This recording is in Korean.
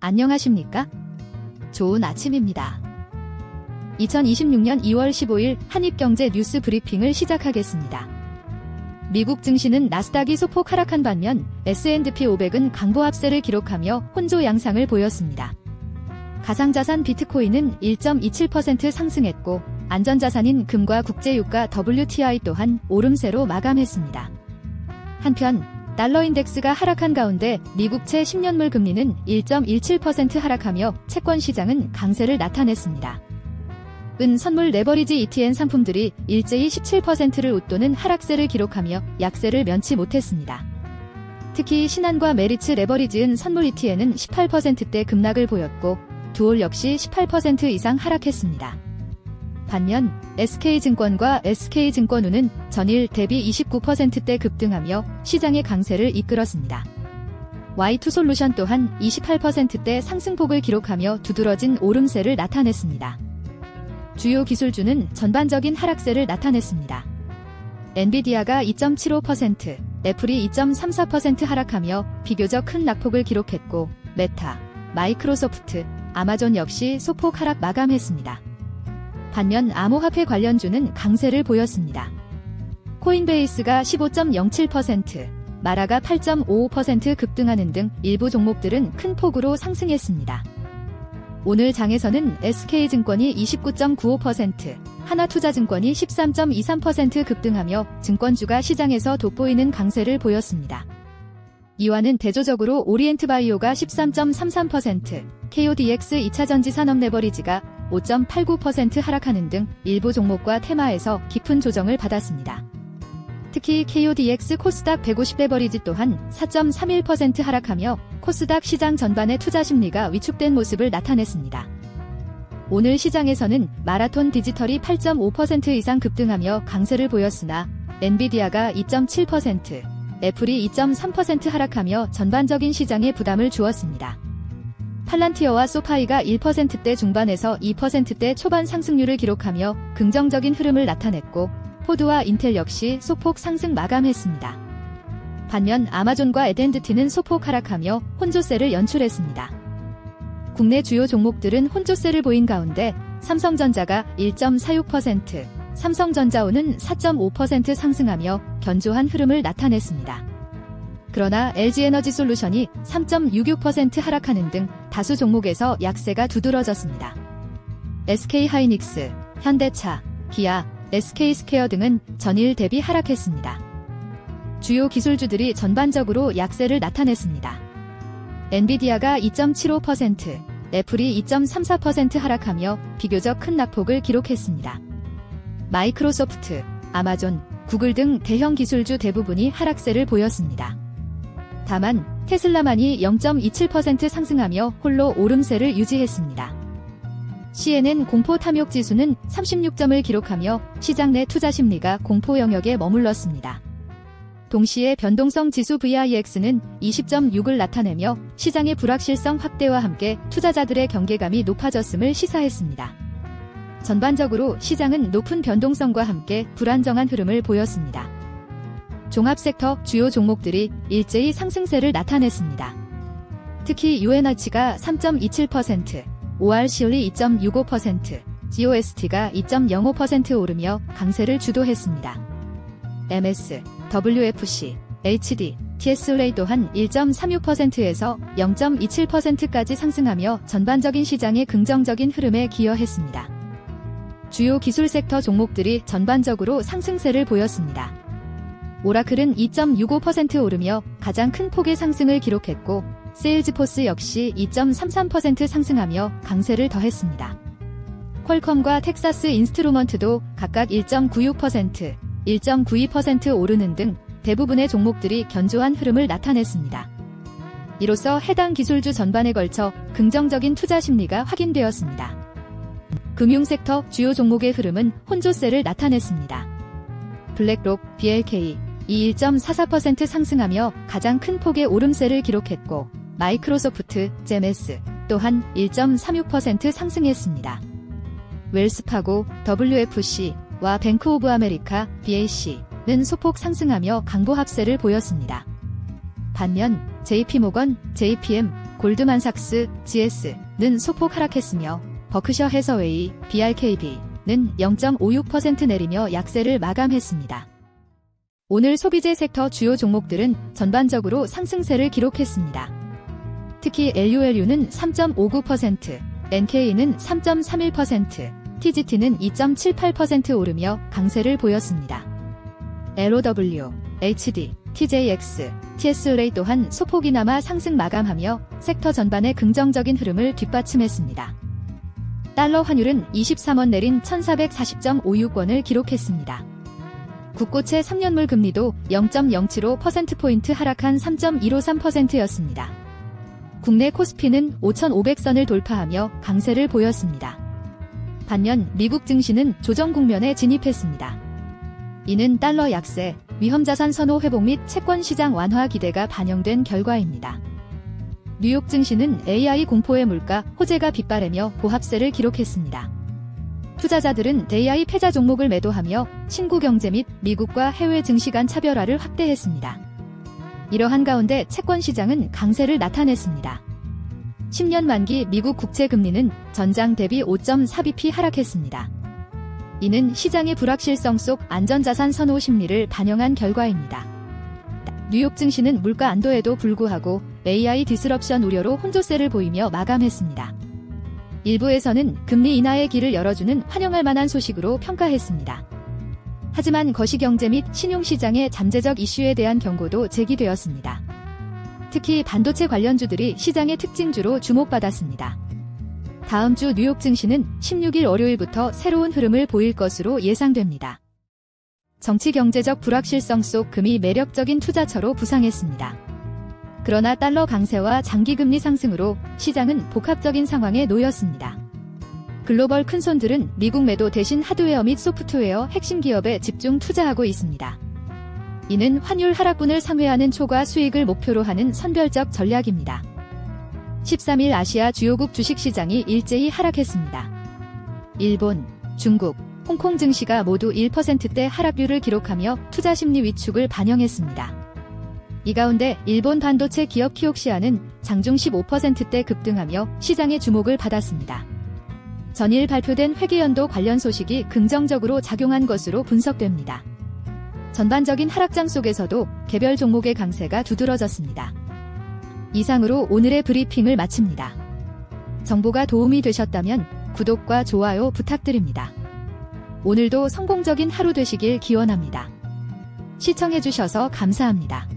안녕하십니까? 좋은 아침입니다. 2026년 2월 15일 한입경제 뉴스 브리핑을 시작하겠습니다. 미국 증시는 나스닥이 소폭 하락한 반면 S&P 500은 강보합세를 기록하며 혼조 양상을 보였습니다. 가상자산 비트코인은 1.27% 상승했고 안전자산인 금과 국제유가 WTI 또한 오름세로 마감했습니다. 한편 달러 인덱스가 하락한 가운데 미국채 10년물 금리는 1.17% 하락하며 채권 시장은 강세를 나타냈습니다. 은 선물 레버리지 ETN 상품들이 일제히 17%를 웃도는 하락세를 기록하며 약세를 면치 못했습니다. 특히 신한과 메리츠 레버리지은 선물 ETN은 18%대 급락을 보였고 두올 역시 18% 이상 하락했습니다. 반면 SK증권과 SK증권우는 전일 대비 29%대 급등하며 시장의 강세를 이끌었습니다. Y2솔루션 또한 28%대 상승폭을 기록하며 두드러진 오름세를 나타냈습니다. 주요 기술주는 전반적인 하락세를 나타냈습니다. 엔비디아가 2.75%, 애플이 2.34% 하락하며 비교적 큰 낙폭을 기록했고 메타, 마이크로소프트, 아마존 역시 소폭 하락 마감했습니다. 반면 암호화폐 관련주는 강세를 보였습니다. 코인베이스가 15.07%, 마라가 8.55% 급등하는 등 일부 종목들은 큰 폭으로 상승했습니다. 오늘 장에서는 SK증권이 29.95%, 하나투자증권이 13.23% 급등하며 증권주가 시장에서 돋보이는 강세를 보였습니다. 이와는 대조적으로 오리엔트바이오가 13.33%, KODX 2차전지 산업 레버리지가 5.89% 하락하는 등 일부 종목과 테마에서 깊은 조정을 받았습니다. 특히 KODX 코스닥 150 레버리지 또한 4.31% 하락하며 코스닥 시장 전반의 투자 심리가 위축된 모습을 나타냈습니다. 오늘 시장에서는 마라톤 디지털이 8.5% 이상 급등하며 강세를 보였으나 엔비디아가 2.7%, 애플이 2.3% 하락하며 전반적인 시장에 부담을 주었습니다. 팔란티어와 소파이가 1%대 중반에서 2%대 초반 상승률을 기록하며 긍정적인 흐름을 나타냈고 포드와 인텔 역시 소폭 상승 마감했습니다. 반면 아마존과 에덴드티는 소폭 하락하며 혼조세를 연출했습니다. 국내 주요 종목들은 혼조세를 보인 가운데 삼성전자가 1.46%, 삼성전자오는 4.5% 상승하며 견조한 흐름을 나타냈습니다. 그러나 LG에너지솔루션이 3.66% 하락하는 등 다수 종목에서 약세가 두드러졌습니다. SK하이닉스, 현대차, 기아, SK스퀘어 등은 전일 대비 하락했습니다. 주요 기술주들이 전반적으로 약세를 나타냈습니다. 엔비디아가 2.75%, 애플이 2.34% 하락하며 비교적 큰 낙폭을 기록했습니다. 마이크로소프트, 아마존, 구글 등 대형 기술주 대부분이 하락세를 보였습니다. 다만 테슬라만이 0.27% 상승하며 홀로 오름세를 유지했습니다. CNN 공포 탐욕 지수는 36점을 기록하며 시장 내 투자 심리가 공포 영역에 머물렀습니다. 동시에 변동성 지수 VIX는 20.6을 나타내며 시장의 불확실성 확대와 함께 투자자들의 경계감이 높아졌음을 시사했습니다. 전반적으로 시장은 높은 변동성과 함께 불안정한 흐름을 보였습니다. 종합섹터 주요 종목들이 일제히 상승세를 나타냈습니다. 특히 UNH가 3.27%, ORCL이 2.65%, GOST가 2.05% 오르며 강세를 주도했습니다. MS, WFC, HD, TSLA 또한 1.36%에서 0.27%까지 상승하며 전반적인 시장의 긍정적인 흐름에 기여했습니다. 주요 기술 섹터 종목들이 전반적으로 상승세를 보였습니다. 오라클은 2.65% 오르며 가장 큰 폭의 상승을 기록했고 세일즈포스 역시 2.33% 상승하며 강세를 더했습니다. 퀄컴과 텍사스 인스트루먼트도 각각 1.96%, 1.92% 오르는 등 대부분의 종목들이 견조한 흐름을 나타냈습니다. 이로써 해당 기술주 전반에 걸쳐 긍정적인 투자 심리가 확인되었습니다. 금융섹터 주요 종목의 흐름은 혼조세를 나타냈습니다. 블랙록, BLK, 이 1.44% 상승하며 가장 큰 폭의 오름세를 기록했고 마이크로소프트, 제메스 또한 1.36% 상승했습니다. 웰스파고, WFC와 뱅크 오브 아메리카, BAC는 소폭 상승하며 강보합세를 보였습니다. 반면 JP모건, JPM, 골드만삭스, GS는 소폭 하락했으며 버크셔 해서웨이, BRKB는 0.56% 내리며 약세를 마감했습니다. 오늘 소비재 섹터 주요 종목들은 전반적으로 상승세를 기록했습니다. 특히 LULU는 3.59%, NK는 3.31%, TGT는 2.78% 오르며 강세를 보였습니다. LOW, HD, TJX, TSRA 또한 소폭이나마 상승 마감하며 섹터 전반의 긍정적인 흐름을 뒷받침했습니다. 달러 환율은 23원 내린 1440.56원을 기록했습니다. 국고채 3년물 금리도 0.075%포인트 하락한 3.153%였습니다. 국내 코스피는 5,500선을 돌파하며 강세를 보였습니다. 반면 미국 증시는 조정 국면에 진입했습니다. 이는 달러 약세, 위험자산 선호 회복 및 채권 시장 완화 기대가 반영된 결과입니다. 뉴욕 증시는 AI 공포의 물가 호재가 빗발하며 보합세를 기록했습니다. 투자자들은 AI 패자 종목을 매도하며 신구 경제 및 미국과 해외 증시 간 차별화를 확대했습니다. 이러한 가운데 채권 시장은 강세를 나타냈습니다. 10년 만기 미국 국채 금리는 전장 대비 5.4bp 하락했습니다. 이는 시장의 불확실성 속 안전자산 선호 심리를 반영한 결과입니다. 뉴욕 증시는 물가 안도에도 불구하고 AI 디스럽션 우려로 혼조세를 보이며 마감했습니다. 일부에서는 금리 인하의 길을 열어주는 환영할 만한 소식으로 평가했습니다. 하지만 거시경제 및 신용시장의 잠재적 이슈에 대한 경고도 제기되었습니다. 특히 반도체 관련주들이 시장의 특징주로 주목받았습니다. 다음 주 뉴욕 증시는 16일 월요일부터 새로운 흐름을 보일 것으로 예상됩니다. 정치 경제적 불확실성 속 금이 매력적인 투자처로 부상했습니다. 그러나 달러 강세와 장기금리 상승으로 시장은 복합적인 상황에 놓였습니다. 글로벌 큰손들은 미국 매도 대신 하드웨어 및 소프트웨어 핵심 기업에 집중 투자하고 있습니다. 이는 환율 하락분을 상회하는 초과 수익을 목표로 하는 선별적 전략입니다. 13일 아시아 주요국 주식시장이 일제히 하락했습니다. 일본, 중국, 홍콩 증시가 모두 1%대 하락률을 기록하며 투자 심리 위축을 반영했습니다. 이 가운데 일본 반도체 기업 키옥시아는 장중 15%대 급등하며 시장의 주목을 받았습니다. 전일 발표된 회계연도 관련 소식이 긍정적으로 작용한 것으로 분석됩니다. 전반적인 하락장 속에서도 개별 종목의 강세가 두드러졌습니다. 이상으로 오늘의 브리핑을 마칩니다. 정보가 도움이 되셨다면 구독과 좋아요 부탁드립니다. 오늘도 성공적인 하루 되시길 기원합니다. 시청해주셔서 감사합니다.